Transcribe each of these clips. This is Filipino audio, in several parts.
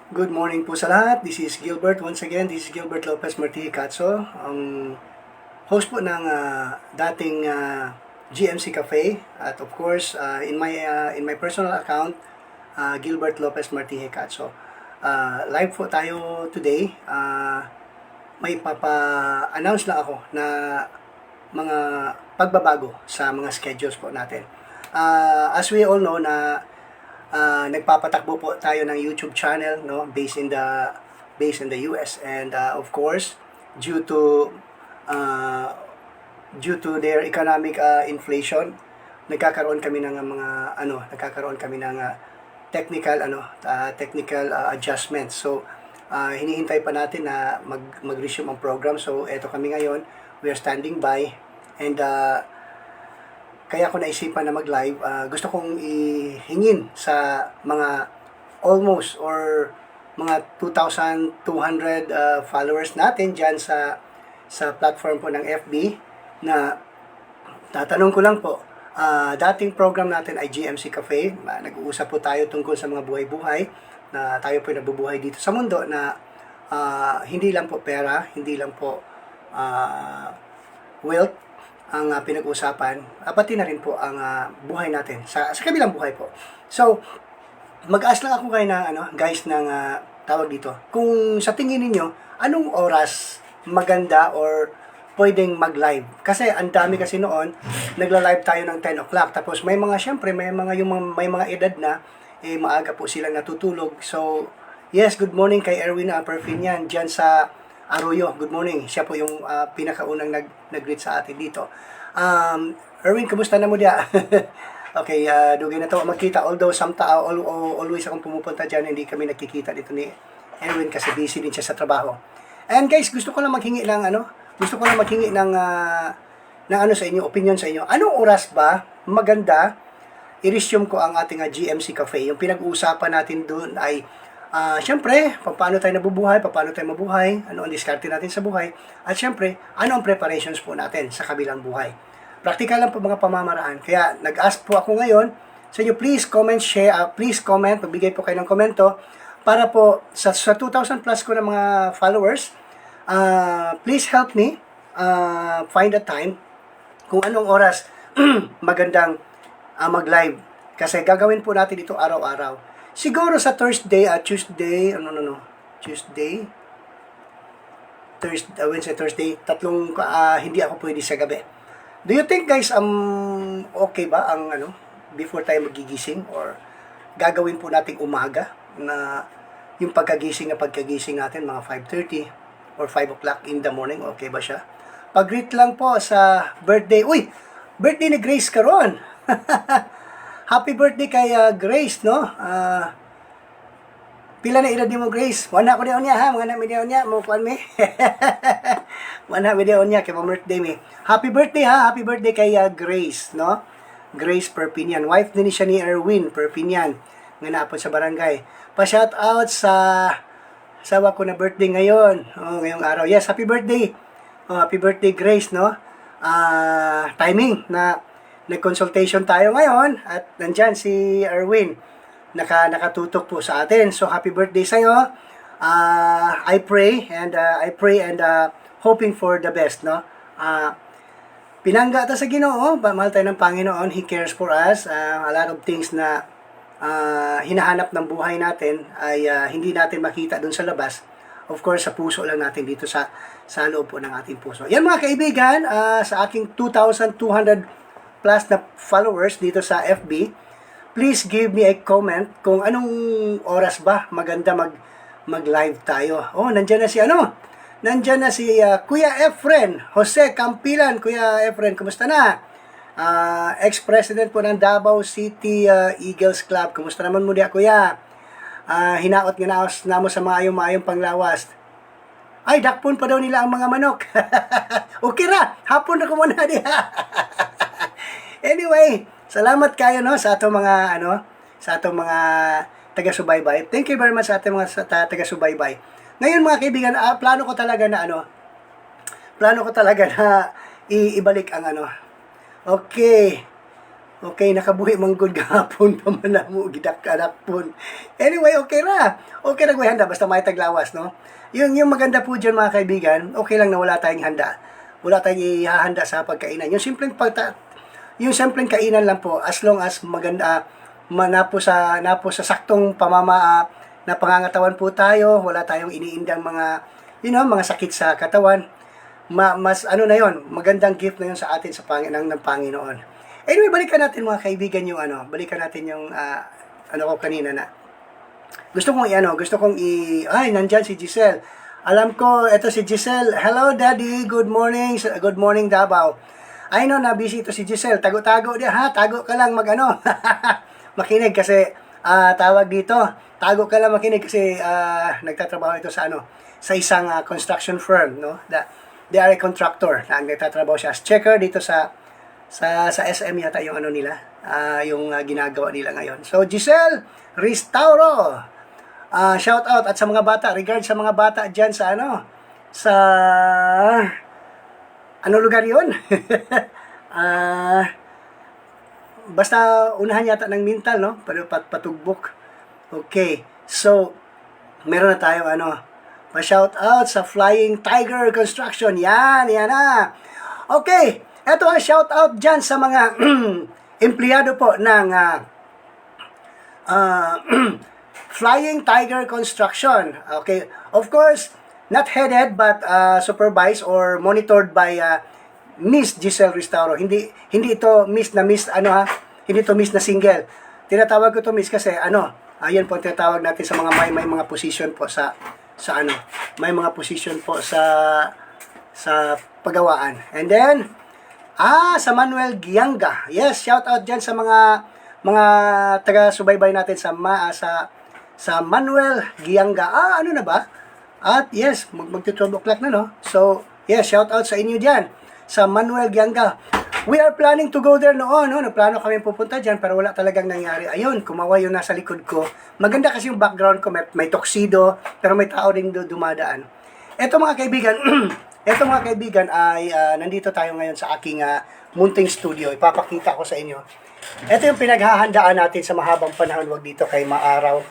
Good morning po sa lahat. This is Gilbert. Once again, this is Gilbert Lopez Marti Catso, ang host po ng dating GMC Cafe. At of course, in my personal account, Gilbert Lopez Marti Catso. Live po tayo today. May papa-announce lang ako na mga pagbabago sa mga schedules po natin. As we all know na nagpapatakbo po tayo ng YouTube channel, no, based in the US, and of course due to their economic inflation, nagkakaroon kami ng technical adjustments. So hinihintay pa natin na mag-resume ang program. So eto kami ngayon, we are standing by, and kaya ako naisipan na mag-live. Gusto kong ihingin sa mga almost or mga 2,200 followers natin dyan sa platform po ng FB na tatanong ko lang po, dating program natin ay GMC Cafe. Nag-uusap po tayo tungkol sa mga buhay-buhay na tayo po nabubuhay dito sa mundo na hindi lang po pera, hindi lang po wealth ang pinag-usapan, pati na rin po ang buhay natin sa kabilang buhay po. So, mag-ask lang ako kayo ng guys ng tawag dito. Kung sa tingin niyo, anong oras maganda or pwedeng mag-live? Kasi ang dami kasi noon, nagla-live tayo ng 10 o'clock. Tapos may mga syempre, may mga edad na maaga po silang natutulog. So, yes, good morning kay Erwin Perfinian diyan sa Arroyo. Good morning. Siya po yung pinakaunang nag-greet sa atin dito. Erwin, kumusta na mo dia? Okay, dugay na to magkita. Although always akong pumupunta dyan, hindi kami nakikita dito ni Erwin kasi busy din siya sa trabaho. And guys, gusto ko lang maghingi ng sa inyo, opinion sa inyo. Anong oras ba maganda i-resume ko ang ating GMC Cafe? Yung pinag-uusapan natin doon ay syempre, paano tayo nabubuhay, paano tayo mabuhay, ano ang diskarte natin sa buhay, at syempre, ano ang preparations po natin sa kabilang buhay. Praktikal lang po mga pamamaraan. Kaya, nag-ask po ako ngayon sa inyo, please comment, pagbigay po kayo ng komento, para po sa 2,000 plus ko ng mga followers, please help me find a time kung anong oras magandang mag-live. Kasi gagawin po natin ito araw-araw. Siguro sa Thursday, Wednesday, Thursday, tatlong hindi ako pwede sa gabi. Do you think guys, okay ba ang before tayo magigising, or gagawin po nating umaga na yung pagkagising natin mga 5:30 or 5 o'clock in the morning, okay ba siya? Pag-greet lang po sa birthday. Uy, birthday ni Grace karon. Happy birthday kay Grace, no? Pila na edad mo, Grace? Wana ko niya ha, mga na video niya, mo kuan mi. Wana video niya kay birthday mi. Happy birthday ha, happy birthday kay Grace, no? Grace Perpinian, wife din siya ni Erwin Perpinian, nga naapod sa barangay. Pa-shout out sa sawa ko na birthday ngayon. Ngayong araw. Yes, happy birthday. Happy birthday, Grace, no? Timing na nag-consultation tayo ngayon at nandyan si Erwin nakatutok po sa atin. So happy birthday sa iyo. I pray and hoping for the best, no? Pinangga ta sa Ginoo, mahal tayo ng Panginoon. He cares for us. A lot of things na hinahanap ng buhay natin ay hindi natin makita dun sa labas. Of course, sa puso lang natin dito sa loob po ng ating puso. Yan mga kaibigan, sa aking 2,200 plus na followers dito sa FB, please give me a comment kung anong oras ba maganda mag-live tayo. Nandiyan na si Kuya Efren, Jose Campilan. Kuya Efren, kumusta na? Ex-president po ng Davao City Eagles Club. Kumusta naman mo diya, Kuya? Hinaot nga na mo sa maayong panglawas. Ay, dakpon pa daw nila ang mga manok. Okay ra, hapon na ko muna diya. Anyway, salamat kayo sa atong mga taga-subaybay. Thank you very much sa ating mga taga-subaybay. Ngayon mga kaibigan, plano ko talaga na ibalik ang Okay. Okay, nakabuhi manggod gahapon pa man na mo gidak-anak pon. Anyway, okay ra. Okay ra handa basta may taglawas, no? Yung maganda po diyan mga kaibigan, okay lang na wala tayong handa. Wala tayong ihahanda sa pagkainan. Yung simpleng kainan lang po as long as maganda napo sa saktong na pangangatawan po tayo, wala tayong iniindang mga mga sakit sa katawan. Mas ano na yon, magandang gift na yon sa atin sa ng Panginoon. Anyway, balikan natin mga kaibigan yung balikan natin yung ko kanina na gusto kong ay, nandyan si Giselle. Alam ko, eto si Giselle. Hello, Daddy. Good morning. Good morning, Davao. I know na busy ito si Giselle. Tago-tago dia, ha? Tago ka lang makinig kasi tawag dito. Tago ka lang makinig kasi nagtatrabaho ito sa isang construction firm, no? They are a contractor na nagtatrabaho siya as checker dito sa SM yata yung nila, yung ginagawa nila ngayon. So, Giselle Restauro, shout out at sa mga bata, regards sa mga bata dyan sa sa lugar yun? Basta unahan yata ng mental, no? Patugbok. Okay, so, meron na tayong pa-shout out sa Flying Tiger Construction. Yan na. Okay, eto ang shout out dyan sa mga empleyado po ng Flying Tiger Construction. Okay, of course, not headed but supervised or monitored by Miss Giselle Restauro. Hindi ito Miss na Miss hindi ito Miss na single. Tinatawag ko to Miss kasi ayun po tinatawag natin sa mga may mga position po sa may mga position po sa paggawaan. And then sa Manuel Gianga. Yes, shout out diyan sa mga taga-subaybay natin sa Manuel Gianga. Ano na ba? At yes, magti-12 o'clock na, no? So, yes, shout out sa inyo diyan sa Manuel Gianga. We are planning to go there noon, no? Nagplano kami pupunta diyan pero wala talagang nangyari. Ayun, kumawa yung nasa likod ko. Maganda kasi yung background ko, may tuxedo, pero may tao ring dumadaan. Eto mga kaibigan, ay nandito tayo ngayon sa aking munting studio. Ipapakita ko sa inyo. Ito yung pinaghahandaan natin sa mahabang panahon, wag dito kay maaraw.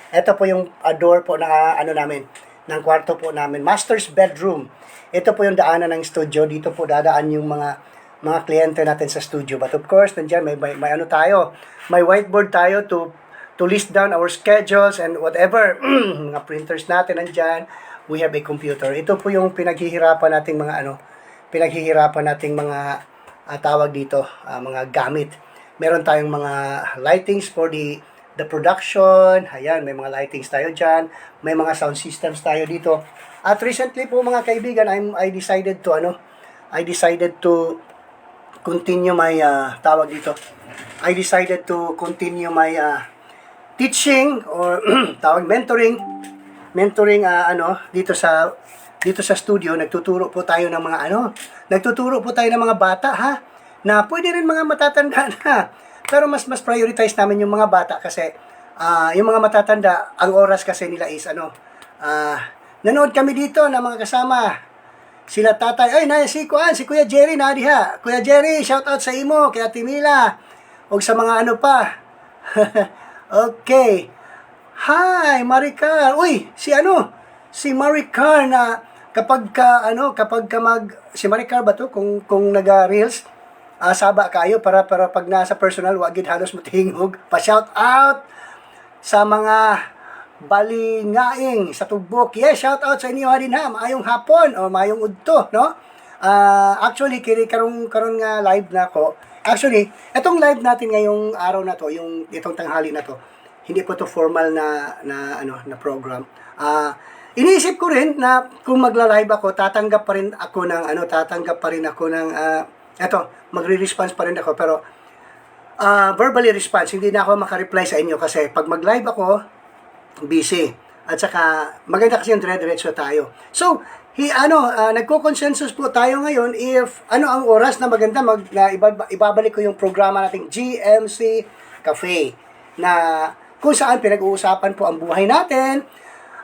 Ito po yung door po ng namin, ng kwarto po namin, master's bedroom. Ito po yung daanan ng studio. Dito po dadaan yung mga kliyente natin sa studio. But of course, nandiyan may tayo. May whiteboard tayo to list down our schedules and whatever. Mga printers natin nandiyan. We have a computer. Ito po yung pinaghihirapan nating mga tawag dito, mga gamit. Meron tayong mga lightings for the production. Ayan, may mga lightings tayo dyan. May mga sound systems tayo dito. At recently po mga kaibigan, I decided to continue my teaching or tawag mentoring dito sa studio. Nagtuturo po tayo ng mga bata, ha, na pwede rin mga matatanda na, pero mas prioritize namin yung mga bata kasi yung mga matatanda, ang oras kasi nila is nanood kami dito na mga kasama sila tatay, si Kuya Jerry na diha. Kuya Jerry, shout out sa imo, kay Ate Mila o sa mga si Maricar. Si Maricar na si Maricar ba to kung naga-reels, saba kayo para pag nasa personal wagid halos matingog. Pa-shout out sa mga balingaing sa Tugbok. Yes, shout out sa inyo din ha. Maayong hapon o maayong udto, no? Actually karon nga live na ako. Actually, etong live natin ngayong araw na to, itong tanghali na to, hindi po to formal na program. Iniisip ko rin na kung magla-live ako, tatanggap pa rin ako ng magre-response pa rin ako, pero verbally response, hindi na ako makareply sa inyo kasi pag mag-live ako, busy. At saka maganda kasi yung dire-diretso tayo. So, nagko-consensus po tayo ngayon if ang oras na maganda ibabalik ko yung programa nating GMC Cafe na kung saan pinag-uusapan po ang buhay natin,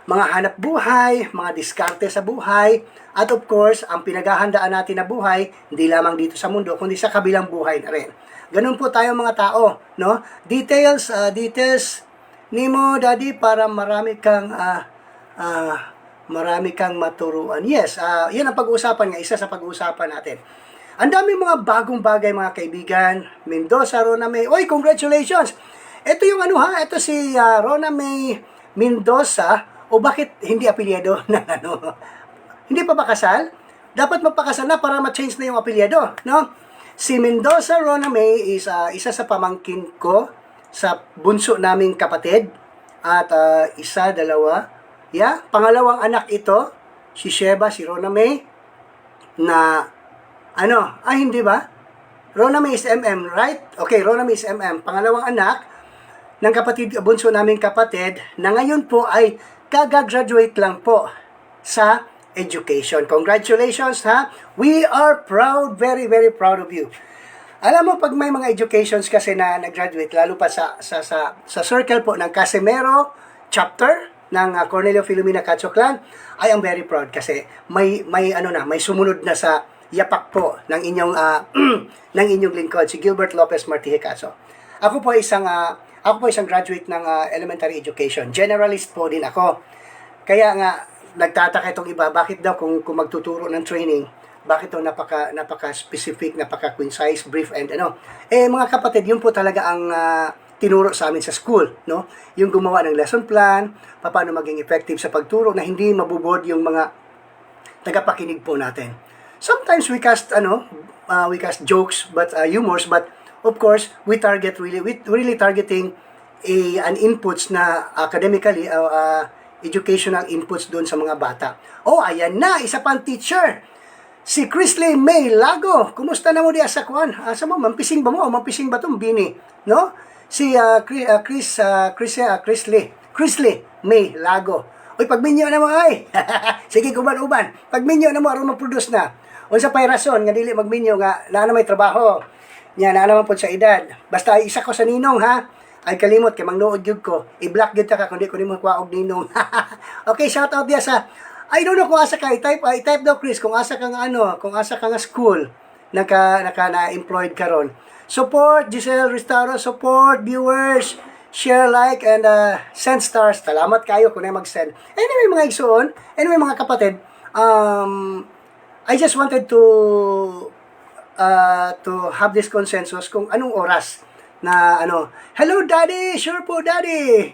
mga hanap buhay, mga diskarte sa buhay, at of course, ang pinaghahandaan natin na buhay, hindi lamang dito sa mundo, kundi sa kabilang buhay na rin. Ganun po tayo mga tao, no? Details nimo daddy para marami kang maturuan. Yes, yan ang pag-uusapan nga, isa sa pag-uusapan natin. Ang daming mga bagong bagay mga kaibigan. Mendoza, Rona May. Oy, congratulations! Ito yung ito si Rona May Mendoza. O bakit hindi apelyado ng Hindi pa ba kasal? Dapat magpakasal na para ma-change na yung apelyado, no? Si Mendoza Rona May is isa sa pamangkin ko sa bunso naming kapatid. At isa, dalawa. Yeah, pangalawang anak ito, si Sheba, si Rona May, na, hindi ba? Rona May is MM, right? Okay, Rona May is MM. Pangalawang anak ng bunso naming kapatid, na ngayon po ay kagagraduate lang po sa education. Congratulations, ha? We are proud, very, very proud of you. Alam mo, pag may mga educations kasi na nag-graduate, lalo pa sa circle po ng Casimero chapter ng Cornelio Filomena Clan, I am very proud kasi may sumunod na sa yapak po ng inyong ng inyong lingkod, si Gilbert Lopez Martije Caso. Ako po isang graduate ng elementary education. Generalist po din ako. Kaya nga nagtataka itong iba, bakit daw kung magtuturo ng training, bakit daw napaka-specific, napaka-concise, brief, and mga kapatid, yun po talaga ang tinuro sa amin sa school, no? Yung gumawa ng lesson plan, paano maging effective sa pagturo na hindi mabubod yung mga tagapakinig po natin. Sometimes we cast jokes, but humors, but of course, we really targeting an inputs na academically, educational inputs doon sa mga bata. Oh, ayan na, isa pang teacher. Si Chrisley May Lago. Kumusta na mo diya sa kuan? Asa mo, mampising ba mo? O mampising ba itong bini? No? Si Chrisley May Lago. Uy, pagminyo na mo, ay. Sige, uban. Pagminyo na mo, aron mag-produce na. Unsa pay rason nga dili magminyo nga naa na may trabaho. Nya naa naman pod sa edad. Basta isa ko sa ninong, ha. Ay kalimot kay mangnuod gyud ko. I-block gyud ta ka kundi ko nimo kuwaog ninong. Okay, shout out dia sa I don't know kung asa ka i-type daw Chris kung asa ka nga school na-employed karon. Support Giselle Restauro, support viewers, share, like, and send stars. Salamat kayo kung mag-send. Anyway, mga igsoon, mga kapatid, I just wanted to have this consensus kung anong oras na hello daddy, sure po daddy.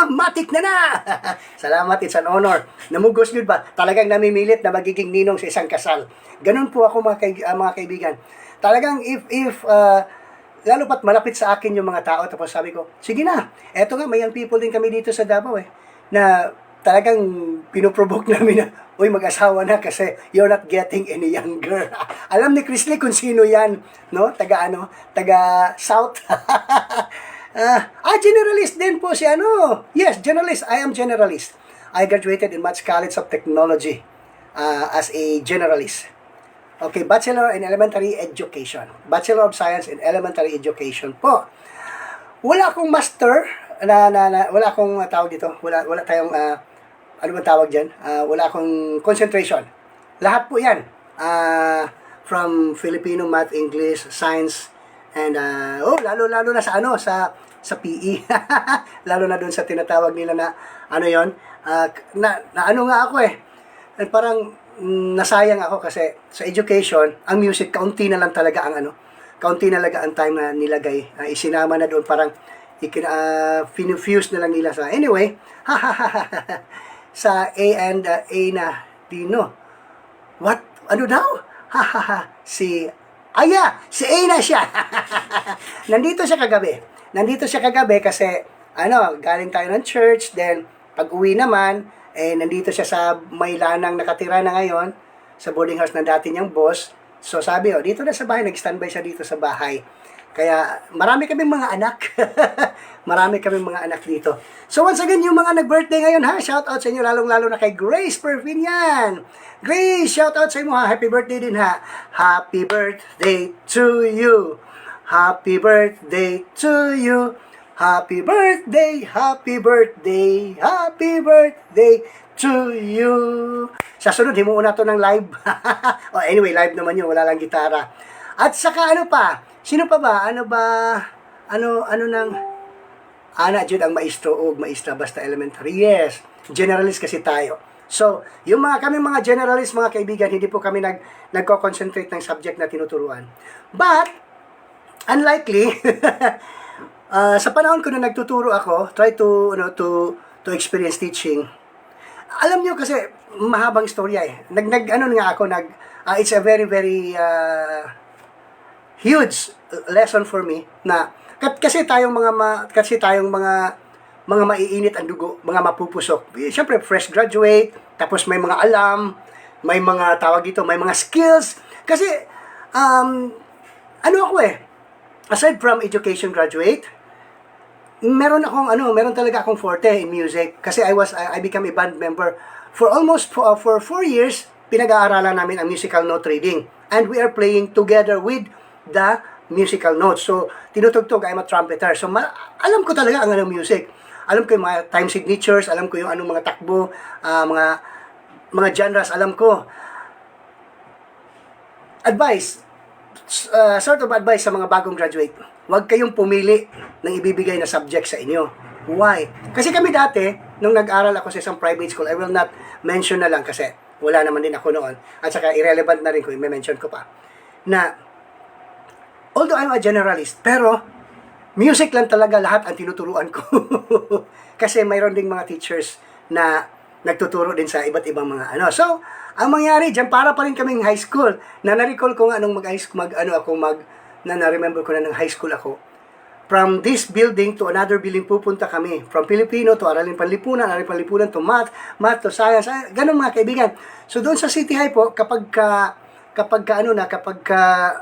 Matik na. Salamat, it's an honor. Namugos yun ba? Talagang namimilit na magiging ninong sa isang kasal. Ganun po ako mga kaibigan. Talagang if lalo pat malapit sa akin yung mga tao, tapos sabi ko, sige na, eto nga, may young people din kami dito sa Davao na talagang pinoprovoke namin na, uy, mag-asawa na kasi you're not getting any younger. Alam ni Chrisley kung sino yan, no? Taga South. Generalist din po si Yes, generalist. I am generalist. I graduated in Mats College of Technology as a generalist. Okay, Bachelor in Elementary Education. Bachelor of Science in Elementary Education po. Wala akong master wala akong tawag dito. Wala tayong ano ba tawag diyan? Wala akong concentration. Lahat po 'yan. From Filipino, Math, English, Science, and lalo na sa PE. Lalo na doon sa tinatawag nila na yon. Nga ako parang nasayang ako kasi sa education, ang music kaunti na lang talaga ang time na nilagay. Isinama na doon, parang finufuse na lang nila sa anyway. Sa A and A na Dino. What? Ano daw? Si A na siya. Nandito siya kagabi kasi galing tayo ng church, then pag-uwi naman, nandito siya sa may lanang nakatira na ngayon, sa boarding house ng dati niyang boss. So sabi, dito na sa bahay, nag-standby siya dito sa bahay. Kaya marami kaming mga anak. Marami kaming mga anak dito. So once again, yung mga nag-birthday ngayon, shout out sa inyo, lalong-lalo na kay Grace Perfinian. Grace, shout out sa inyo, happy birthday din, Happy birthday to you. Happy birthday to you. Happy birthday, happy birthday, happy birthday to you. Sa sunod, himuon na to ng live. Anyway, live naman yun, wala lang gitara. At saka Sino pa ba? Ano ba? Ano nang ana jud ang maestro o maestra basta elementary? Yes, generalist kasi tayo. So, yung kaming mga generalist, mga kaibigan, hindi po kami nagko-concentrate ng subject na tinuturuan. But, unlikely, sa panahon ko na nagtuturo ako, try to, to experience teaching. Alam nyo kasi, mahabang istorya eh. It's a very, very huge lesson for me na kasi tayong mga maiinit ang dugo, mga mapupusok. Siyempre, fresh graduate, tapos may mga alam, may mga tawag dito, may mga skills. Kasi, ako aside from education graduate, meron talaga akong forte in music. Kasi I became a band member for almost, for 4 years, pinag-aaralan namin ang musical note reading. And we are playing together with the musical notes. So, tinutugtog, I'm a trumpeter. So, alam ko talaga ang music. Alam ko yung mga time signatures, alam ko yung anong mga takbo, mga genres, alam ko. Advice, sort of advice sa mga bagong graduate, huwag kayong pumili ng ibibigay na subject sa inyo. Why? Kasi kami dati, nung nag-aral ako sa isang private school, I will not mention na lang kasi wala naman din ako noon, at saka irrelevant na rin kung i-mention ko pa, na although I'm a generalist, pero music lang talaga lahat ang tinuturuan ko. Kasi mayroon ding mga teachers na nagtuturo din sa iba't ibang mga So, ang mangyari diyan, para pa rin kaming high school. Na na-recall ko nga nung na-remember ko na ng high school ako. From this building to another building pupunta kami. From Filipino to Aralin Panlipunan to math to science. Ganun mga kaibigan. So, doon sa City High po, kapag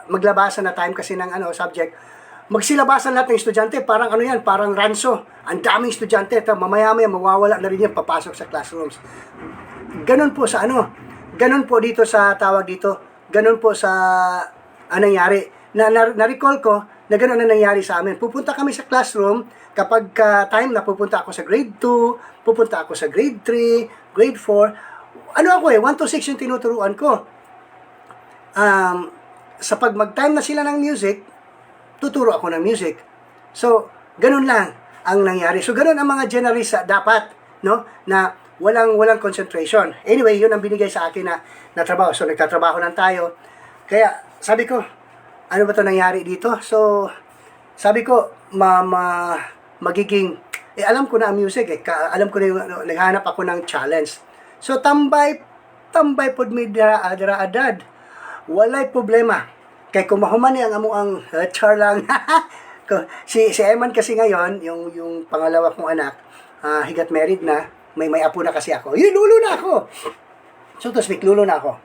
maglabasan na time kasi ng subject, magsilabasan lahat ng estudyante, parang parang ranso. Ang daming estudyante, mamaya-maya mawawala na rin yan papasok sa classrooms. Ganun po ganun po dito sa tawag dito, ganun po sa nangyari. Na-recall ko na ganun na nangyari sa amin. Pupunta kami sa classroom, kapag time na pupunta ako sa grade 2, pupunta ako sa grade 3, grade 4, 1 to 6 yung tinuturuan ko. Sa pag mag-time na sila ng music, tuturo ako ng music. So, ganun lang ang nangyari. So, ganun ang mga generalist dapat, na walang concentration. Anyway, yun ang binigay sa akin na trabaho. So, nagtatrabaho lang tayo. Kaya, sabi ko, ano ba ito nangyari dito? So, sabi ko, magiging, alam ko na ang music, alam ko na yung, naghanap ako ng challenge. So, tambay pod mi dara adad. Walay problema. Kay kumahuman niya ang char lang. si Eman kasi ngayon, yung pangalawa kong anak, he got married na, may apo na kasi ako. Lulo na ako. So to speak, lulo na ako.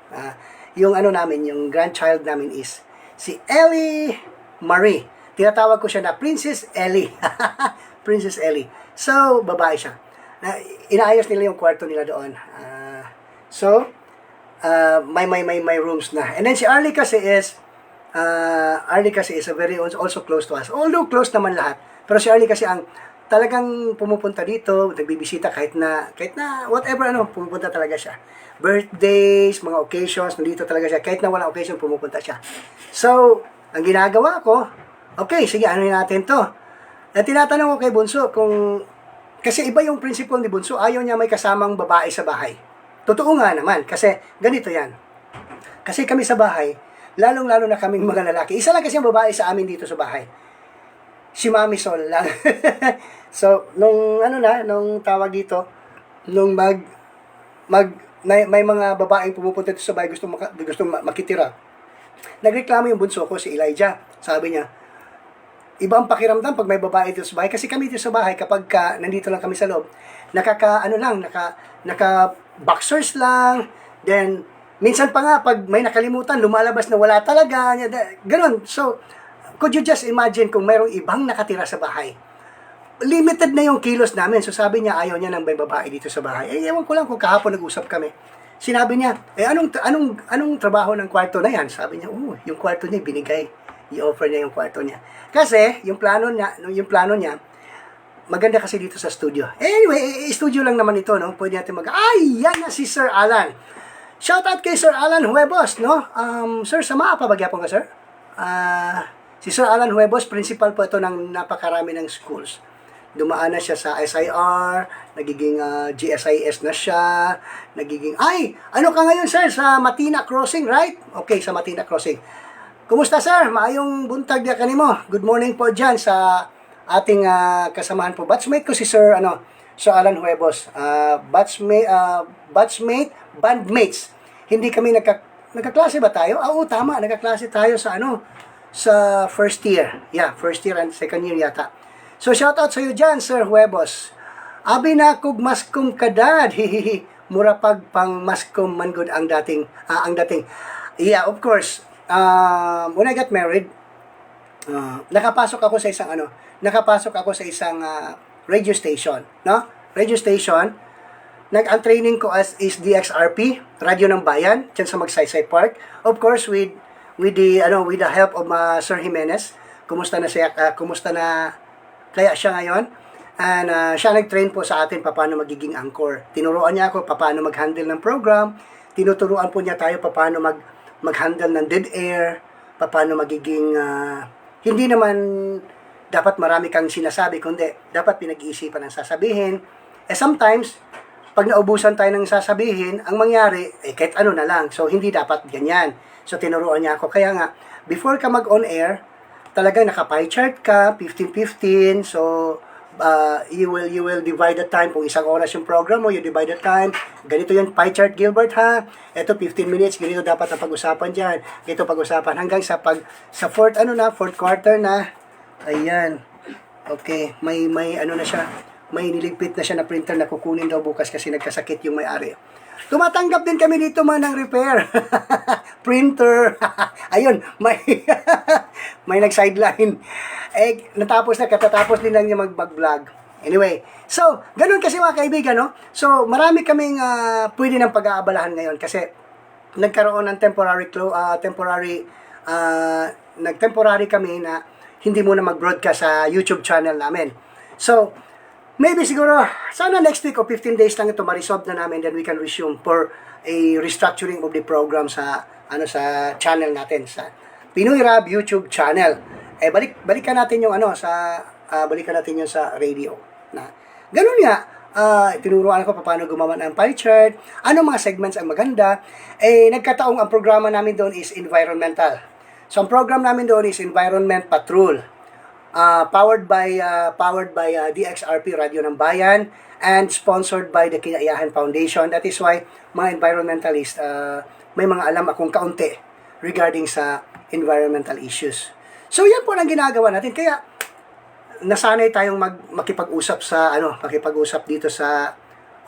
Yung namin, yung grandchild namin is si Ellie Marie. Tinatawag ko siya na Princess Ellie. Princess Ellie. So, babae siya. Inaayos nila yung kwarto nila doon. May rooms na. And then si Arlie kasi is a very also close to us. Although close naman lahat. Pero si Arlie kasi ang talagang pumupunta dito, nagbibisita kahit na whatever pumupunta talaga siya. Birthdays, mga occasions, nandito talaga siya. Kahit na walang occasion, pumupunta siya. So, ang ginagawa ko, okay, sige, natin to. At tinatanong ko kay Bunso kasi iba yung principle ni Bunso, ayaw niya may kasamang babae sa bahay. Totoo nga naman, kasi ganito yan. Kasi kami sa bahay, lalong-lalo na kaming mga lalaki. Isa lang kasi ang babae sa amin dito sa bahay. Si Mami Sol lang. So, nung tawag dito, nung may mga babaeng pumupunta dito sa bahay, gusto makitira. Nagreklamo yung bunso ko, si Elijah. Sabi niya, iba ang pakiramdam pag may babae dito sa bahay. Kasi kami dito sa bahay, kapag nandito lang kami sa loob, naka boxers lang, then minsan pa nga, pag may nakalimutan, lumalabas na wala talaga. Ganon. So, could you just imagine kung mayroong ibang nakatira sa bahay? Limited na yung kilos namin. So, sabi niya, ayaw niya ng may babae dito sa bahay. Ewan ko lang kung kahapon nag-usap kami. Sinabi niya, anong trabaho ng kwarto na yan? Sabi niya, yung kwarto niya, binigay. I-offer niya yung kwarto niya. Kasi, yung plano niya, maganda kasi dito sa studio. Anyway, studio lang naman ito, Pwede natin yan na si Sir Alan. Shoutout kay Sir Alan Huevos, Sir, sama pa bagyapon ka, sir? Si Sir Alan Huevos, principal po ito ng napakarami ng schools. Dumaan na siya sa SIR, nagiging GSIS na siya, nagiging, ano ka ngayon sir, sa Matina Crossing, right? Okay, sa Matina Crossing. Kumusta sir? Maayong buntag diya kanimo. Good morning po dyan sa ating kasamahan po. Batchmate ko si Sir, Sir Alan Huevos. Batchmate, bandmates. Hindi kami nagkaklase ba tayo? Oo, tama, nagkaklase tayo sa sa first year. Yeah, first year and second year yata. So, shout out sa iyo dyan, Sir Huevos. Abi na kog maskum kadad. Hihihi. Murapag pang maskum man good ang dating. Yeah, of course. When I got married, nakapasok ako sa isang radio station, no? Radio station. Ang training ko is DXRP, Radio ng Bayan, diyan sa Magsaysay Park. Of course, with the help of Sir Jimenez. Kumusta na kaya siya ngayon? And siya nag-train po sa atin paano magiging anchor. Tinuruan niya ako paano mag-handle ng program. Tinuturuan po niya tayo paano mag-handle ng dead air, paano magiging hindi naman dapat marami kang sinasabi, kundi dapat pinag-iisipan ang sasabihin. Sometimes pag naubusan tayo ng sasabihin, ang mangyari, kahit ano na lang. So, hindi dapat ganyan. So, tinuruan niya ako. Kaya nga, before ka mag-on air, talagang naka-pie chart ka, 15-15. So, you will divide the time. Kung isang oras yung program mo, you divide the time. Ganito yung pie chart, Gilbert, ha? Ito, 15 minutes. Ganito dapat ang pag-usapan dyan. Ganito pag-usapan. Hanggang sa fourth quarter na. Ayan. Okay. May na siya. May niligpit na siya na printer na kukunin daw bukas kasi nagkasakit yung may-ari. Tumatanggap din kami dito man ng repair. Printer. Ayun, may nag-sideline. Katatapos din lang niya mag-vlog. Anyway, so, ganun kasi mga kaibigan, no? So, marami kaming pwede ng pag-aabalahan ngayon kasi nagkaroon ng temporary kami na hindi muna mag-broadcast sa YouTube channel namin. So, maybe siguro, sana next week o 15 days lang ito ma-resolve na namin, then we can resume for a restructuring of the program sa channel natin, sa Pinoy Rab YouTube channel. Balikan natin yung balikan natin yung sa radio. Ganun nga, tinuruan ko paano gumawa ng pie chart, mga segments ang maganda. Nagkataong ang programa namin doon is environmental. So, ang program namin doon is Environment Patrol. Powered by DXRP Radio ng Bayan and sponsored by the Kinaiyahan Foundation. That is why mga environmentalist may mga alam akong kaunti regarding sa environmental issues. So yan po ang ginagawa natin. Kaya nasanay tayong makipag-usap dito sa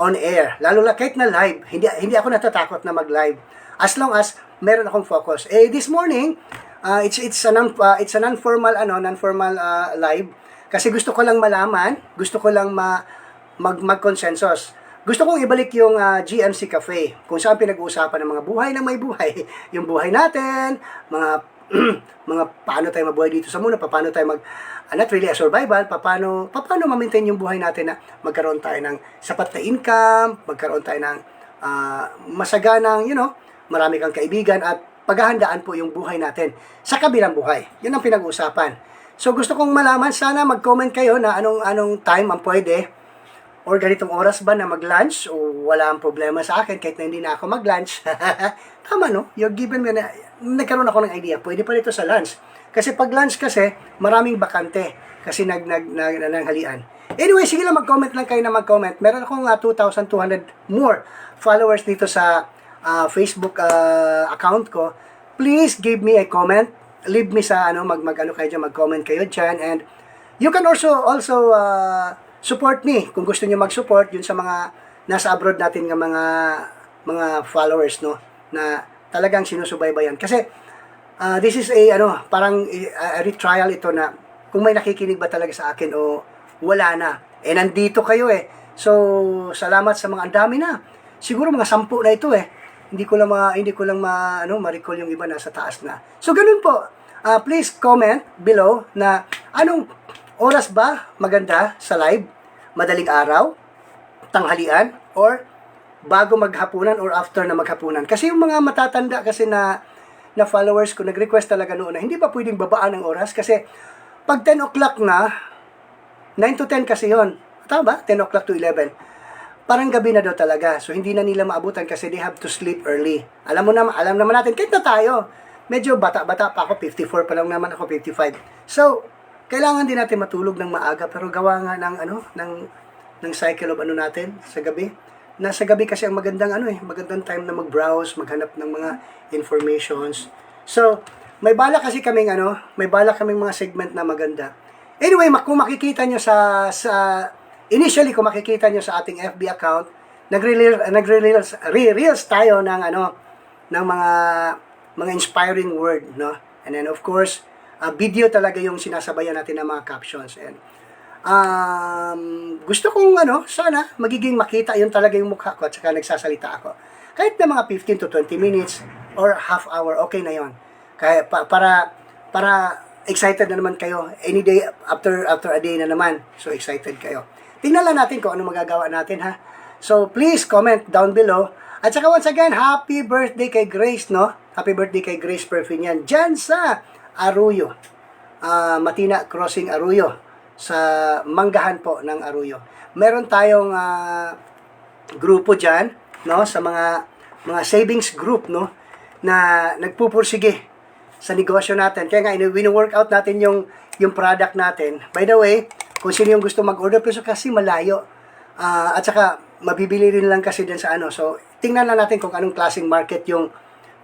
on air. Lalo na kahit na live, hindi ako natatakot na mag-live as long as meron akong focus. This morning, it's a non-formal live kasi gusto ko lang malaman, gusto ko lang mag-consensus. Gusto kong ibalik yung GMC Cafe kung saan pinag-uusapan ng mga buhay na may buhay, yung buhay natin, mga paano tayo mabuhay dito sa mundo, paano tayo not really a survival, paano ma-maintain yung buhay natin na magkaroon tayo ng sapat na income, magkaroon tayo ng masaganang, marami kang kaibigan at paghahandaan po yung buhay natin sa kabilang buhay. Yun ang pinag-uusapan. So gusto kong malaman, sana mag-comment kayo na anong time ang pwede or ganitong oras ba na mag-lunch o wala ang problema sa akin kahit na hindi na ako mag-lunch. Tama, no? You're given me nagkaroon ako ng idea. Pwede pa ito sa lunch. Kasi pag lunch kasi, maraming bakante kasi nanghalian. Anyway, sige lang, mag-comment lang kayo na mag-comment. Meron akong 2,200 more followers dito sa Facebook account ko. Please give me a comment. Leave me sa mag-comment kayo dyan. And you can also support me kung gusto niyo mag-support yun sa mga nasa abroad natin ng mga followers, no, na talagang sinusubaybayan. Kasi this is parang a retrial ito na kung may nakikinig ba talaga sa akin o wala na. Nandito kayo So, salamat sa mga andami na. Siguro mga 10 na ito Hindi ko lang ma-recall yung iba nasa taas na. So, ganun po. Please comment below na anong oras ba maganda sa live? Madaling araw, tanghalian, or bago maghapunan or after na maghapunan. Kasi yung mga matatanda kasi na na followers ko nag-request talaga noon na hindi ba pwedeng babaan ng oras kasi pag 10 o'clock na, 9 to 10 kasi yon. Tama ba? 10 o'clock to 11. Parang gabi na daw talaga. So, hindi na nila maabutan kasi they have to sleep early. Alam naman natin, kahit na tayo, medyo bata-bata pa ako, 54 pa lang naman ako, 55. So, kailangan din natin matulog ng maaga, pero gawa nga ng cycle of natin sa gabi. Nasa gabi kasi ang magandang time na mag-browse, maghanap ng mga informations. So, may bala kaming mga segment na maganda. Anyway, kung makikita nyo initially, kung makikita nyo sa ating FB account, nagre-reels tayo ng mga inspiring word, no? And then, of course, video talaga yung sinasabayan natin ng mga captions. And, gusto kong, sana, magiging makita yun talaga yung mukha ko at saka nagsasalita ako. Kahit na mga 15 to 20 minutes or half hour, okay na yon. Kaya, para excited na naman kayo. Any day, after a day na naman, so excited kayo. Tingnan lang natin kung ano magagawa natin, ha? So, please comment down below. At saka once again, happy birthday kay Grace, no? Happy birthday kay Grace Perfinian. Diyan sa Arroyo. Matina Crossing Arroyo. Sa Manggahan po ng Arroyo. Meron tayong grupo dyan, no? Sa mga savings group, no? Na nagpupursige sa negosyo natin. Kaya nga, wino-workout natin yung product natin. By the way, kung sino yung gusto mag-order, pero kasi malayo. At saka, mabibili rin lang kasi din sa So, tingnan lang natin kung anong klaseng market yung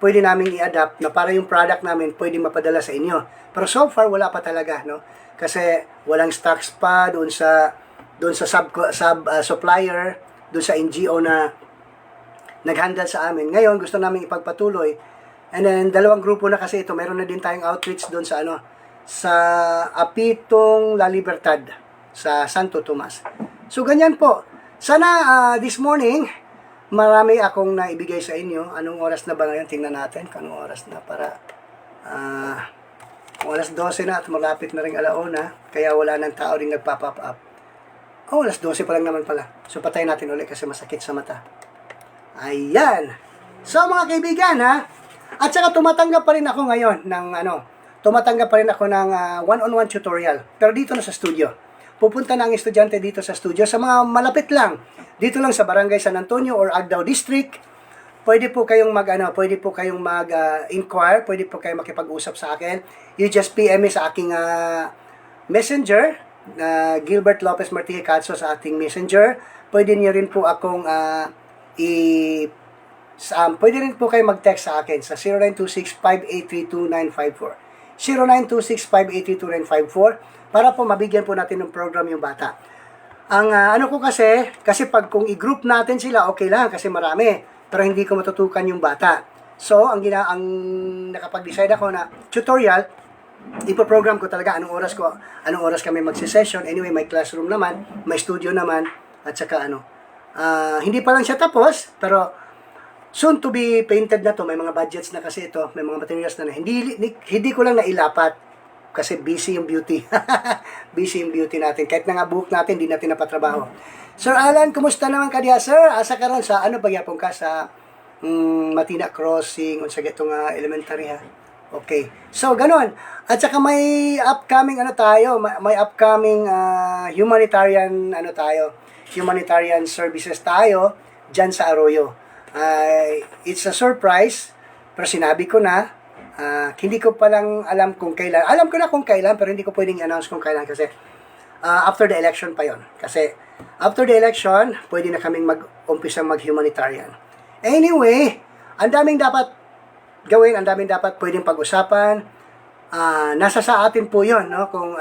pwede namin i-adapt na para yung product namin pwede mapadala sa inyo. Pero so far, wala pa talaga, no? Kasi walang stocks pa doon sa supplier, doon sa NGO na nag-handle sa amin. Ngayon, gusto namin ipagpatuloy. And then, dalawang grupo na kasi ito. Meron na din tayong outreach doon sa sa Apitong La Libertad sa Santo Tomas. So, ganyan po. Sana this morning, marami akong naibigay sa inyo. Anong oras na ba ngayon? Tingnan natin kung anong oras na para alas 12 na at malapit na rin alauna. Kaya wala nang tao rin nagpa-pop up. Alas 12 pa lang naman pala. So, patayin natin ulit kasi masakit sa mata. Ayan. So, mga kaibigan, ha? At saka tumatanggap pa rin ako ngayon ng tumatanggap pa rin ako ng one-on-one tutorial. Pero dito na sa studio. Pupunta na ang estudyante dito sa studio. Sa mga malapit lang, dito lang sa Barangay San Antonio or Agdao District, pwede po kayong mag-inquire, pwede po kayong makipag-usap sa akin. You just PM me sa aking messenger, Gilbert Lopez Martije Catso sa ating messenger. Pwede niyo rin po akong pwede rin po kayo mag-text sa akin sa 0926-583-2954. 0926-583-2954 para po mabigyan po natin ng program yung bata. Ang kasi pag kung i-group natin sila, okay lang kasi marami, pero hindi ko matutukan yung bata. So, ang nakapag-decide ako na tutorial, ipo-program ko talaga anong oras kami magsi-session. Anyway, may classroom naman, may studio naman, at saka hindi pa lang siya tapos, pero soon to be painted na to. May mga budgets na kasi ito, may mga materials na hindi ko lang nailapat kasi busy yung beauty. Busy yung beauty natin. Kahit na nga buhok natin, hindi natin napatrabaho. Sir Alan, kumusta naman ka diya, sir? Asa ka ron sa pagyapon ka sa Matina Crossing, unsa getong elementary, ha? Okay. So, ganun. At saka may upcoming may upcoming humanitarian humanitarian services tayo dyan sa Arroyo. It's a surprise, pero sinabi ko na, hindi ko pa lang alam kung kailan. Alam ko na kung kailan, pero hindi ko pwedeng i-announce kung kailan kasi after the election pa yon. Kasi after the election, pwede na kaming mag-umpisa mag-humanitarian. Anyway, ang daming dapat gawin, ang daming dapat pwedeng pag-usapan. Nasa sa atin po yon, no? Kung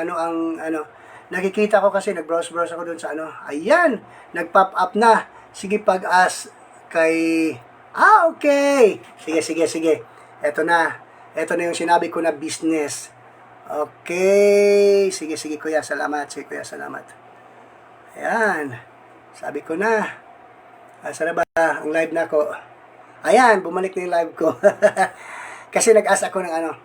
nakikita ko kasi, nag-browse ako dun sa ayan, nag-pop up na. Sige, pag-as kay, okay. Sige. Ito na yung sinabi ko na business. Okay. Sige, kuya. Salamat. Ayan. Sabi ko na. Asa na ba ang live na ko? Ayan, bumalik na yung live ko. Kasi nag-ask ako ng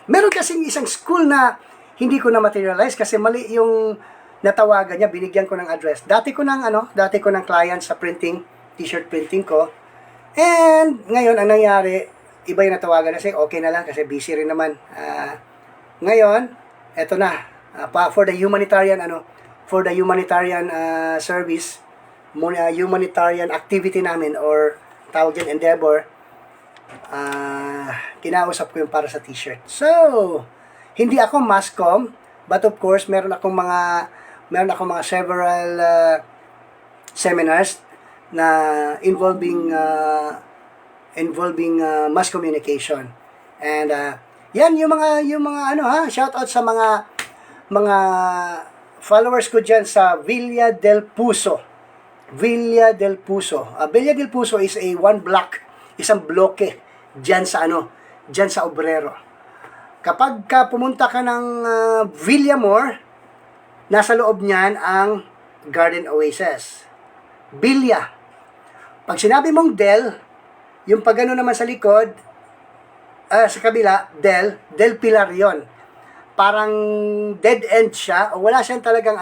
meron kasing isang school na hindi ko na materialize kasi mali yung natawagan niya, binigyan ko ng address. Dati ko ng client sa printing, t-shirt printing ko. And ngayon ang nangyari, iba yung natawagan na siya, okay na lang kasi busy rin naman. Ngayon, eto na, for the humanitarian service, humanitarian activity namin or tawag dyan endeavor, kinausap ko yung para sa t-shirt. So, hindi ako masscom, but of course, meron akong mga several seminars na involving mass communication. And yan yung mga shout out sa mga followers ko diyan sa Villa del Puso. Villa del Puso. Villa del Puso is isang bloke diyan sa Obrero. Kapag pumunta ka ng Villamor, nasa loob niyan ang Garden Oasis. Villa. Pag sinabi mong Del, yung pagano naman sa likod, sa kabila, Del Pilar yon. Parang dead end siya, o wala siya talagang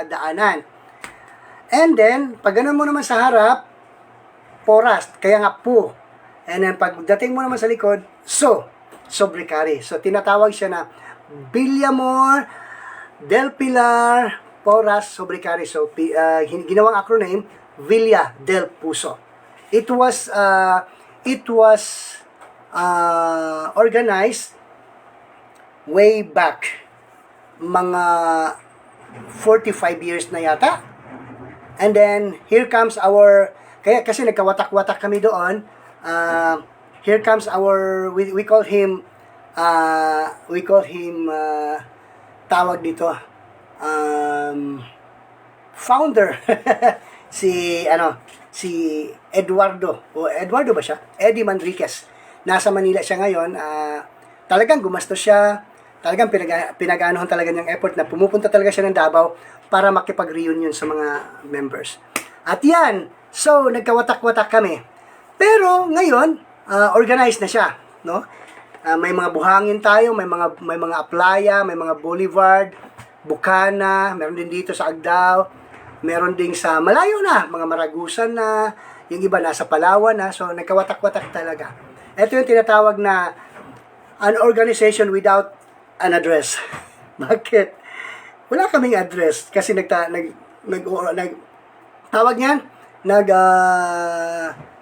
daanan. And then, pag ganun mo naman sa harap, Poras, kaya nga po. And then, pagdating mo naman sa likod, Sobricari. So, tinatawag siya na Villamor, Del Pilar, Poras, Sobricari. So, ginawang acronym, Villa del Puso. It was organized way back mga 45 years na yata. And then here comes kasi nagkawatak-watak kami doon. Here comes we call him tawag dito founder si Eduardo ba siya? Eddie Manriquez. Nasa Manila siya ngayon. Talagang gumastos siya. Talagang pinag-aanohan talaga niyang effort na pumupunta talaga siya ng Davao para makipag-reunion sa mga members. At yan, so nagkawatak-watak kami. Pero ngayon, organized na siya, no? May mga buhangin tayo, may mga Aplaya, may mga Boulevard, Bukana, meron din dito sa Agdao, meron din sa malayo na, mga Maragusan na, yung iba nasa Palawan na, so nagkawatak-watak talaga. Ito yung tinatawag na an organization without an address. Bakit? Wala kaming address kasi tawag niyan,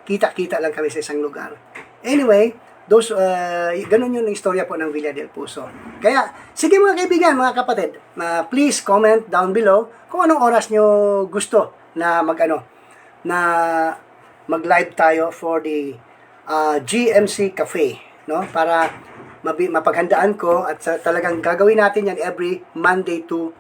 kita-kita lang kami sa isang lugar. Anyway, ganun yung istorya po ng Villa del Puso. Kaya, sige mga kaibigan, mga kapatid, please comment down below kung anong oras nyo gusto na mag-live tayo for the GMC Cafe, no? Para mapaghandaan ko at talagang gagawin natin yan every Monday to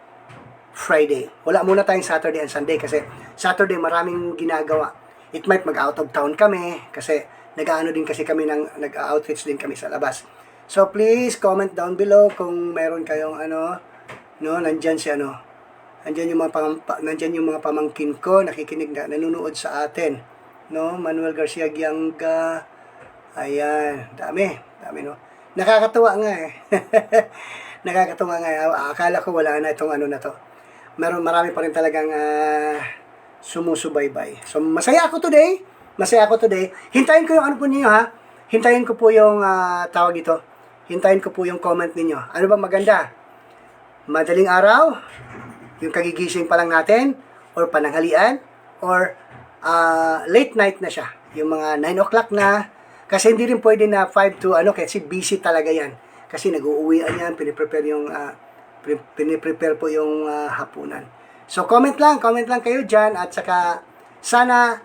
Friday. Wala muna tayong Saturday and Sunday kasi Saturday maraming ginagawa. It might mag-out of town kami kasi nag-outreach din kami sa labas. So please comment down below kung meron kayong nandyan yung mga pamangkin ko nakikinig nanonood sa atin, no? Manuel Garcia Gianga, ayan, dami no. Nakakatuwa nga akala ko wala na itong na to. Marami pa rin talagang sumusubaybay. So masaya ako today. Hintayin ko yung po ninyo, ha. Hintayin ko po yung tawag ito. Hintayin ko po yung comment ninyo. Ano ba maganda? Madaling araw, yung kagigising pa lang natin, or pananghalian, or late night na siya. Yung mga 9 o'clock na. Kasi hindi rin pwede na 5 to kasi busy talaga yan. Kasi nag-uuwian yan, piniprepare po yung hapunan. So comment lang kayo dyan at saka sana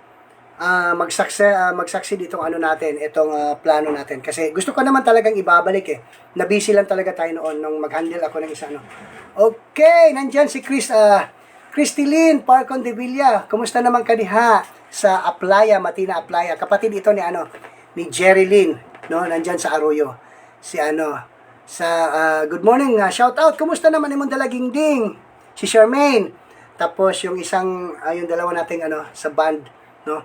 mag-succeed itong itong plano natin. Kasi gusto ko naman talagang ibabalik na busy lang talaga tayo noon nung mag-handle ako ng isa Okay, nandyan si Cristilyn Parcon de Villa. Kumusta naman ka diha sa Aplaya, Matina Aplaya? Kapatid ito ni Jerry Lynn, no? Nandyan sa Arroyo. Good morning, shout out. Kumusta naman imong dalaging ding? Si Charmaine. Tapos yung yung dalawa nating sa band, no?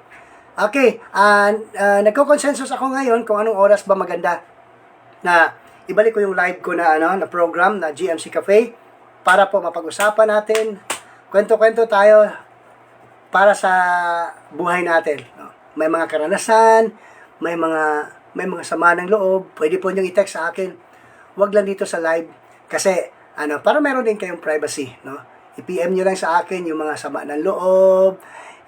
Okay, nagko-consensus ako ngayon kung anong oras ba maganda na ibalik ko yung live ko na program na GMC Cafe para po mapag-usapan natin, kwento-kwento tayo para sa buhay natin, no? May mga karanasan, may mga may mga sama ng loob, pwede po niyong i-text sa akin. Huwag lang dito sa live kasi para meron din kayong privacy, no? I-PM niyo lang sa akin yung mga sama ng loob,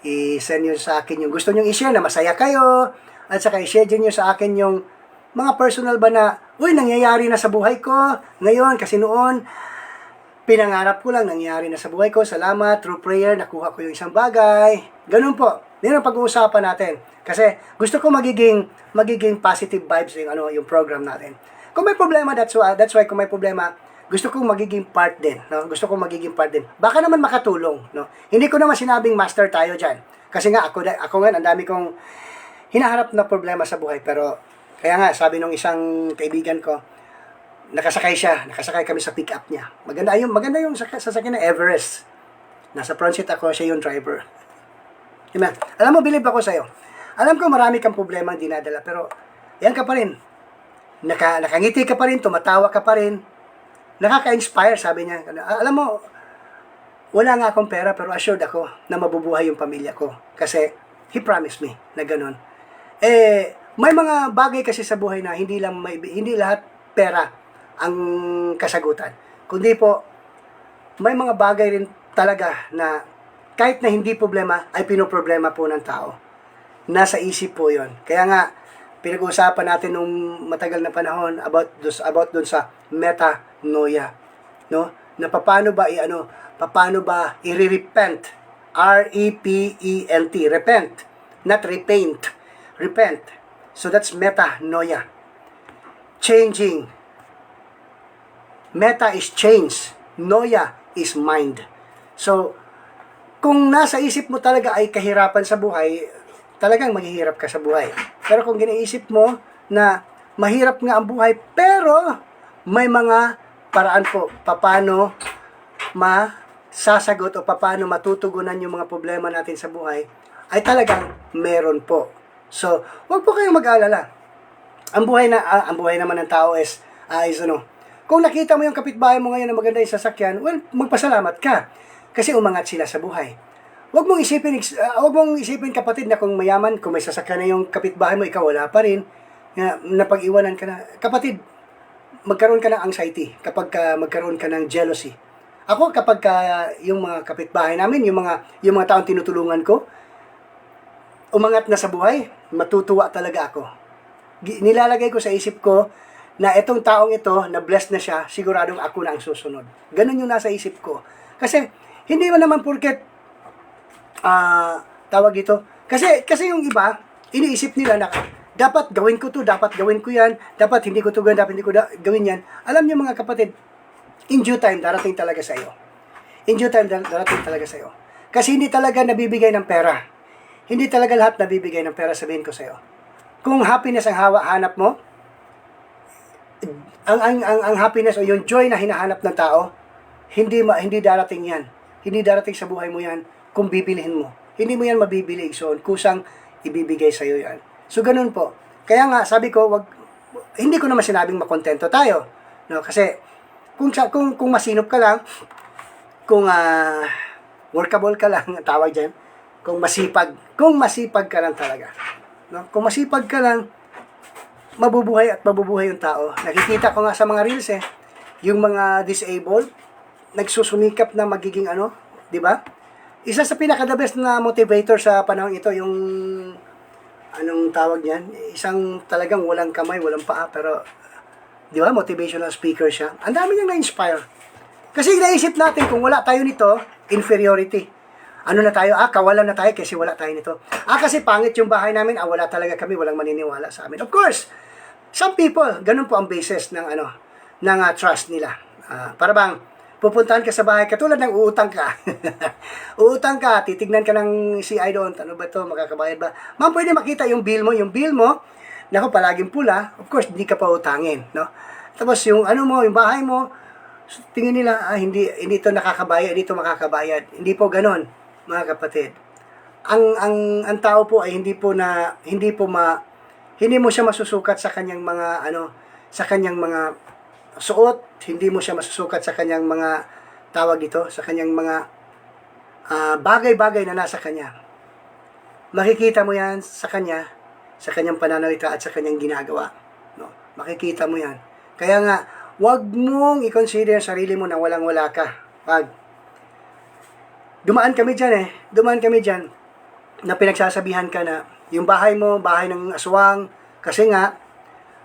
i-send niyo sa akin yung gusto niyo i-share na masaya kayo, at saka i-share niyo sa akin yung mga personal ba na, uy, nangyayari na sa buhay ko ngayon kasi noon pinangarap ko lang, nangyayari na sa buhay ko. Salamat, through prayer, nakuha ko yung isang bagay. Ganun po. Yan ang pag-uusapan natin. Kasi gusto ko magiging positive vibes yung program natin. Kung may problema, that's why kung may problema, gusto ko magiging part din, no? Gusto ko magiging part din. Baka naman makatulong, no? Hindi ko naman sinabing master tayo diyan. Kasi nga ako nga ang dami kong hinaharap na problema sa buhay, pero kaya nga sabi nung isang kaibigan ko, nakasakay kami sa pick-up niya. Maganda yung sasakyan ng Everest. Nasa front seat ako, siya yung driver. Diba? Alam mo, believe ako sa'yo. Alam ko marami kang problema ang dinadala, pero yan ka pa rin. Nakangiti ka pa rin, tumatawa ka pa rin. Nakaka-inspire, sabi niya. Alam mo, wala nga akong pera, pero assured ako na mabubuhay yung pamilya ko. Kasi, he promised me na ganun. May mga bagay kasi sa buhay na hindi lahat pera ang kasagutan. Kundi po, may mga bagay rin talaga na kahit na hindi problema, ay pinoproblema po ng tao. Nasa isip po yon. Kaya nga, pinag-uusapan natin nung matagal na panahon about dun sa metanoia. No? Na paano ba i-repent? R-E-P-E-N-T. Repent. Not repaint. Repent. So that's metanoia. Changing. Meta is change. Noia is mind. So, kung nasa isip mo talaga ay kahirapan sa buhay, talagang maghihirap ka sa buhay. Pero kung ginaisip mo na mahirap nga ang buhay, pero may mga paraan po paano masasagot o paano matutugunan yung mga problema natin sa buhay, ay talagang meron po. So, wag po kayong mag-alala. Ang buhay naman ng tao is kung nakita mo yung kapitbahay mo ngayon na maganda yung sasakyan, well, magpasalamat ka. Kasi umangat sila sa buhay. Huwag mong isipin kapatid na kung mayaman, kung may sasakyan na yung kapitbahay mo, ikaw wala pa rin, na pag-iwanan ka na. Kapatid, magkaroon ka ng anxiety kapag magkaroon ka ng jealousy. Ako, kapag yung mga kapitbahay namin, yung mga taong tinutulungan ko, umangat na sa buhay, matutuwa talaga ako. Nilalagay ko sa isip ko, na itong taong ito, na blessed na siya, siguradong ako na ang susunod. Ganun yung nasa isip ko. Kasi, hindi mo naman porket, tawag dito, kasi yung iba, iniisip nila na, dapat gawin ko to, dapat gawin ko yan, dapat hindi ko to gawin, dapat hindi ko gawin yan. Alam niyo mga kapatid, in due time, darating talaga sa iyo. In due time, darating talaga sa iyo. Kasi hindi talaga nabibigay ng pera. Hindi talaga lahat nabibigay ng pera, sabihin ko sa iyo. Kung happiness ang hanap mo, ang happiness o yung joy na hinahanap ng tao, hindi darating yan. Hindi darating sa buhay mo yan kung bibilihin mo. Hindi mo yan mabibili. So, kusang ibibigay sa iyo yan. So, ganun po. Kaya nga, sabi ko, hindi ko naman sinabing makontento tayo. No? Kasi, kung masinop ka lang, kung workable ka lang, tawag dyan, kung masipag ka lang talaga. No? Kung masipag ka lang, mabubuhay yung tao. Nakikita ko nga sa mga reels yung mga disabled, nagsusumikap na magiging di ba? Isa sa pinaka-the best na motivator sa panahon ito, yung anong tawag niyan? Isang talagang walang kamay, walang paa, pero di ba, motivational speaker siya. Ang dami niyang na-inspire. Kasi naisip natin, kung wala tayo nito, inferiority. Ano na tayo? Kawalan na tayo kasi wala tayo nito. Kasi pangit yung bahay namin, wala talaga kami, walang maniniwala sa amin. Of course, some people, ganun po ang basis ng trust nila. Para bang, pupuntahan ka sa bahay, katulad ng uutang ka. Uutang ka, titignan ka ng CI doon, ano ba to, makakabayad ba? Ma'am, pwede makita yung bill mo, naku, palaging pula, of course, hindi ka pa utangin, no? Tapos yung yung bahay mo, tingin nila, hindi ito nakakabayad, hindi ito makakabayad. Hindi po ganon, mga kapatid. Ang tao po ay hindi mo siya masusukat sa kanyang mga sa kanyang mga suot, hindi mo siya masusukat sa kanyang mga sa kanyang mga bagay-bagay na nasa kanya. Makikita mo yan sa kanya sa kanyang pananalita at sa kanyang ginagawa. No? Makikita mo yan. Kaya nga, wag mong i-consider sarili mo na walang-wala ka. Wag. Dumaan kami dyan na pinagsasabihan ka na yung bahay mo, bahay ng aswang, kasi nga,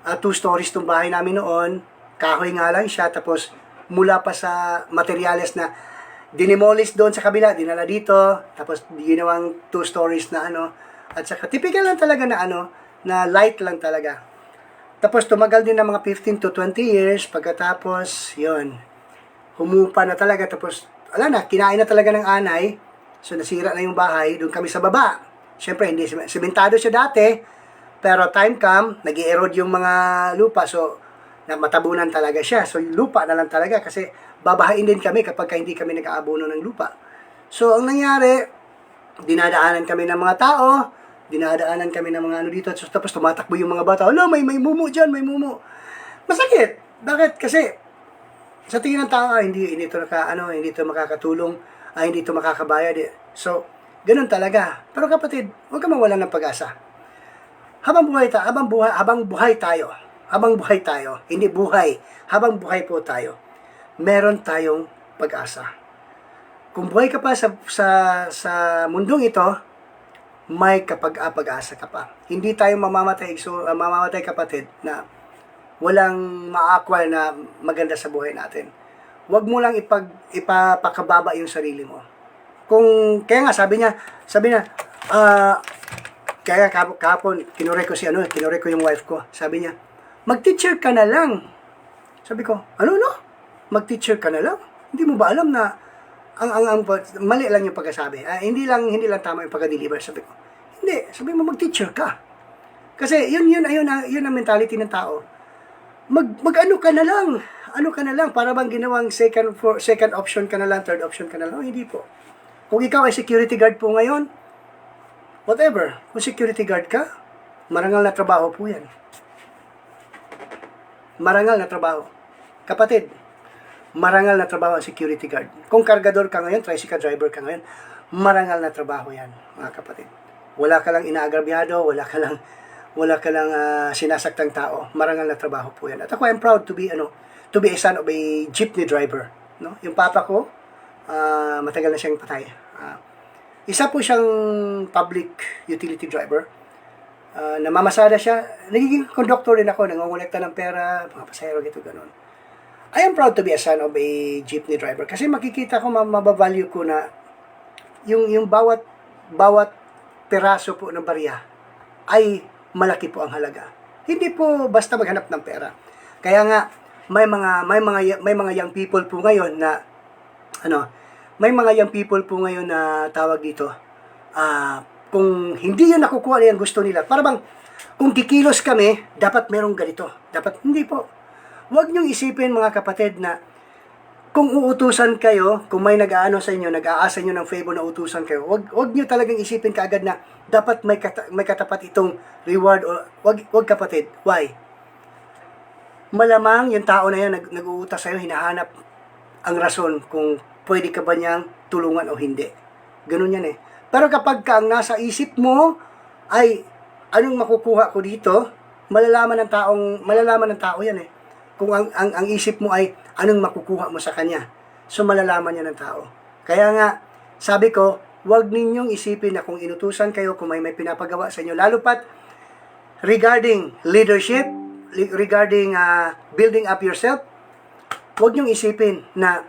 2 stories tong bahay namin noon, kahoy nga lang siya, tapos mula pa sa materyales na dinimolish doon sa kabila, dinala dito, tapos ginawang 2 stories na at saka typical lang talaga na light lang talaga. Tapos tumagal din ng mga 15 to 20 years, pagkatapos, yon humupa na talaga, tapos, kinain na talaga ng anay, so nasira na yung bahay, doon kami sa baba. Siyempre, hindi, sementado siya dati, pero time come, nag-erode yung mga lupa, so, matabunan talaga siya. So, yung lupa na lang talaga, kasi babahain din kami kapag hindi kami nag-aabono ng lupa. So, ang nangyari, dinadaanan kami ng mga tao, dinadaanan kami ng mga dito, so, tapos tumatakbo yung mga bata, may mumu dyan, may mumu. Masakit. Bakit? Kasi, sa tingin ng tao, hindi ito makakatulong, hindi ito makakabayad. So, ganun talaga. Pero kapatid, huwag ka mawalan ng pag-asa. Habang buhay tayo, hindi buhay, habang buhay po tayo, meron tayong pag-asa. Kung buhay ka pa sa mundong ito, may pag-asa ka pa. Hindi tayo mamamatay kapatid, na walang ma-acquire na maganda sa buhay natin. Huwag mo lang ipapakababa yung sarili mo. Kaya nga sabi niya, kaya kahapon, kinure ko yung wife ko. Sabi niya, mag-teacher ka na lang. Sabi ko, mag-teacher ka na lang? Hindi mo ba alam na mali lang yung pagkasabi? Hindi lang tama yung pagka-deliver. Sabi ko, hindi. Sabi mo, mag-teacher ka. Kasi yun ang mentality ng tao. Mag-ano ka na lang. Ano ka na lang, para bang ginawang second option ka na lang, third option ka na lang. Hindi po. Kung ikaw ay security guard po ngayon, whatever, kung security guard ka, marangal na trabaho po yan. Marangal na trabaho. Kapatid, marangal na trabaho ang security guard. Kung kargador ka ngayon, tricycle driver ka ngayon, marangal na trabaho yan, mga kapatid. Wala ka lang inaagrabyado, wala ka lang sinasaktang tao. Marangal na trabaho po yan. At ako, I'm proud to be a son of a jeepney driver. No? Yung papa ko, matagal na siyang patay. Isa po siyang public utility driver. Namamasada siya. Nagiging conductor din ako. Nangongolekta ng pera, mga pasahero, gano'n. I am proud to be a son of a jeepney driver. Kasi makikita ko, mabavalue ko na yung bawat peraso po ng barya ay malaki po ang halaga. Hindi po basta maghanap ng pera. Kaya nga, may mga young people po ngayon na tawag dito, kung hindi yun nakukuha na yung gusto nila, para bang kung kikilos kami, dapat merong ganito. Dapat, hindi po. Huwag niyong isipin, mga kapatid, na kung uutusan kayo, kung may nag-aano sa inyo, nag-aasa nyo ng favor na utusan kayo, huwag nyo talagang isipin kaagad na dapat may katapat itong reward. Huwag kapatid. Why? Malamang yung tao na yan nag-uutas sa'yo, hinahanap ang rason kung pwede ka ba niyang tulungan o hindi. Ganun yan eh. Pero kapag ang nasa isip mo ay anong makukuha ko dito, malalaman ng tao yan eh. Kung ang isip mo ay anong makukuha mo sa kanya. So malalaman niya ng tao. Kaya nga, sabi ko, huwag ninyong isipin na kung inutusan kayo, kung may pinapagawa sa inyo, lalo pat regarding leadership, regarding building up yourself, huwag niyong isipin na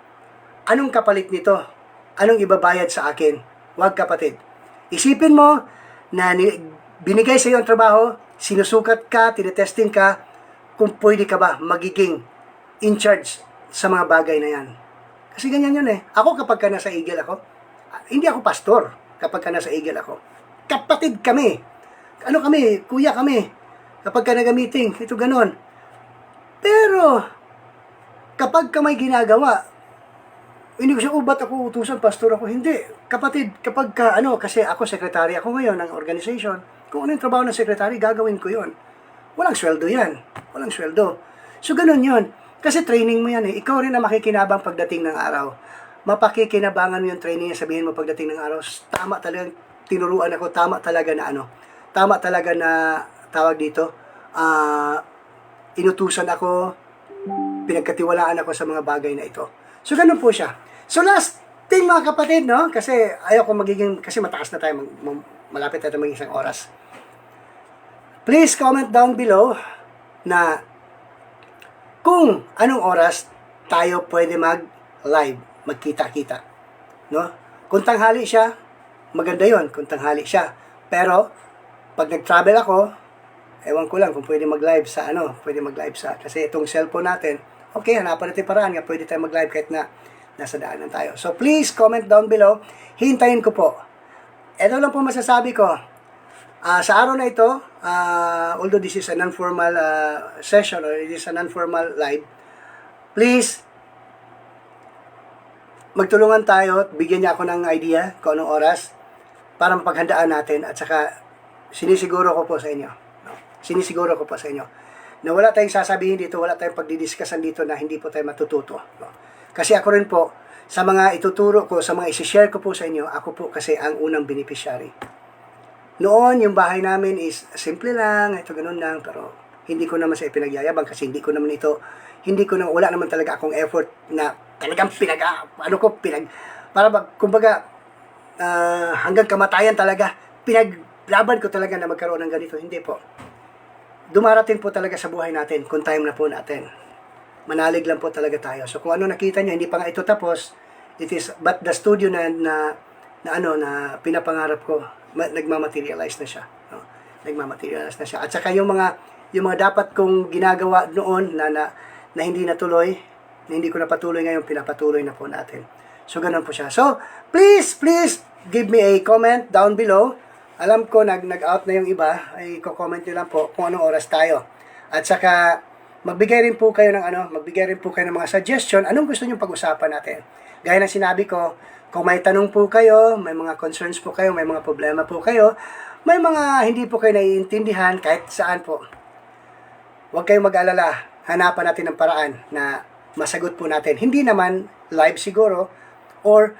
anong kapalit nito, anong ibabayad sa akin. Huwag kapatid. Isipin mo na binigay sa iyo ang trabaho, sinusukat ka, tinetesting ka, kung pwede ka ba magiging in charge sa mga bagay na yan. Kasi ganyan yun eh. Ako kapag ka nasa Eagle ako, hindi ako pastor kapag ka nasa Eagle ako. Kapatid kami. Kuya kami. Kapag ka nag-meeting, ito ganon. Pero, kapag ka may ginagawa, hindi ko siya, ba't ako utusan, pastor ako? Hindi. Kapatid, kapag ka, kasi ako, sekretary ako ngayon ng organization, kung ano yung trabaho ng sekretary, gagawin ko yon. Walang sweldo yan. Walang sweldo. So, ganun yun. Kasi training mo yan eh. Ikaw rin na makikinabang pagdating ng araw. Mapakikinabangan mo yung training, sabihin mo pagdating ng araw, tama talaga, tinuruan ako, tama talaga na tama talaga na tawag dito, inutusan ako, pinagkatiwalaan ako sa mga bagay na ito. So, ganun po siya. So, last thing mga kapatid, no? Kasi ayaw ko magiging, kasi mataas na tayo, malapit na tayo maging isang oras. Please comment down below na kung anong oras tayo pwede mag-live, magkita-kita. No? Kung tanghali siya, maganda yon kung tanghali siya. Pero, pag nag-travel ako, ewan ko lang kung pwede mag-live sa kasi itong cellphone natin, okay, hanapan natin paraan nga, pwede tayo mag-live kahit na nasa daanan tayo. So, please comment down below. Hintayin ko po. Ito lang po masasabi ko. Sa araw na ito, although this is a non-formal session or it is a non-formal live, please, magtulungan tayo at bigyan niya ako ng idea kung anong oras para mapaghandaan natin at saka sinisiguro ko po sa inyo. No? Sinisiguro ko po sa inyo na wala tayong sasabihin dito, wala tayong pagdidiskussan dito na hindi po tayo matututo. No? Kasi ako rin po, sa mga ituturo ko, sa mga isi-share ko po sa inyo, ako po kasi ang unang beneficiary. Noon, yung bahay namin is simple lang, ito ganun lang, pero hindi ko naman sa ipinagyayabang kasi wala naman talaga akong effort na talagang kumbaga, hanggang kamatayan talaga, pinaglaban ko talaga na magkaroon ng ganito. Hindi po. Dumarating po talaga sa buhay natin kung time na po natin. Manalig lang po talaga tayo. So kung ano nakita nyo, hindi pa nga ito tapos, but the studio na pinapangarap ko, nagmamaterialize na siya. No? Nagmamaterialize na siya. At saka yung mga dapat kong ginagawa noon na hindi natuloy, na hindi ko napatuloy ngayon, pinapatuloy na po natin. So ganun po siya. So please give me a comment down below. Alam ko nag-out na yung iba, ay i-comment nyo lang po kung anong oras tayo. At saka magbigay rin po kayo ng mga suggestion, anong gusto niyo pag-usapan natin. Gaya ng sinabi ko, kung may tanong po kayo, may mga concerns po kayo, may mga problema po kayo, may mga hindi po kayo naiintindihan, kahit saan po. Huwag kayong mag-alala, hanapan natin ng paraan na masagot po natin. Hindi naman live siguro, or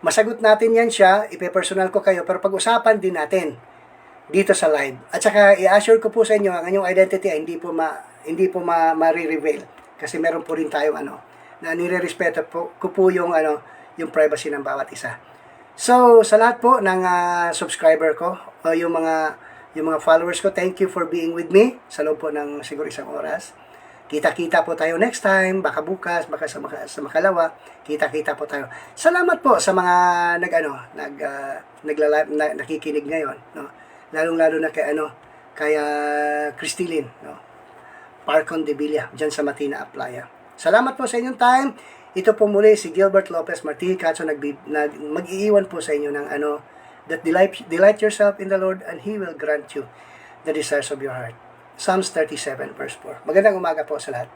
masagot natin yan siya, ipe-personal ko kayo, pero pag-usapan din natin dito sa live. At saka i-assure ko po sa inyo, ang inyong identity ay hindi po ma-reveal. Kasi meron po rin tayong na nire-respeto ko po yung privacy ng bawat isa. So, sa lahat po ng subscriber ko, o yung mga followers ko, thank you for being with me sa loob po ng siguro isang oras. Kita-kita po tayo next time, baka bukas, baka sa makalawa, kita-kita po tayo. Salamat po sa mga nagla-live, nakikinig ngayon, no? Lalong-lalo na kay Cristilin, no? Parcon de Villa, dyan sa Matina Aplaya. Salamat po sa inyong time. Ito po muli si Gilbert Lopez Marti Katso, mag-iiwan po sa inyo ng that delight yourself in the Lord and He will grant you the desires of your heart. Psalms 37 verse 4. Magandang umaga po sa lahat.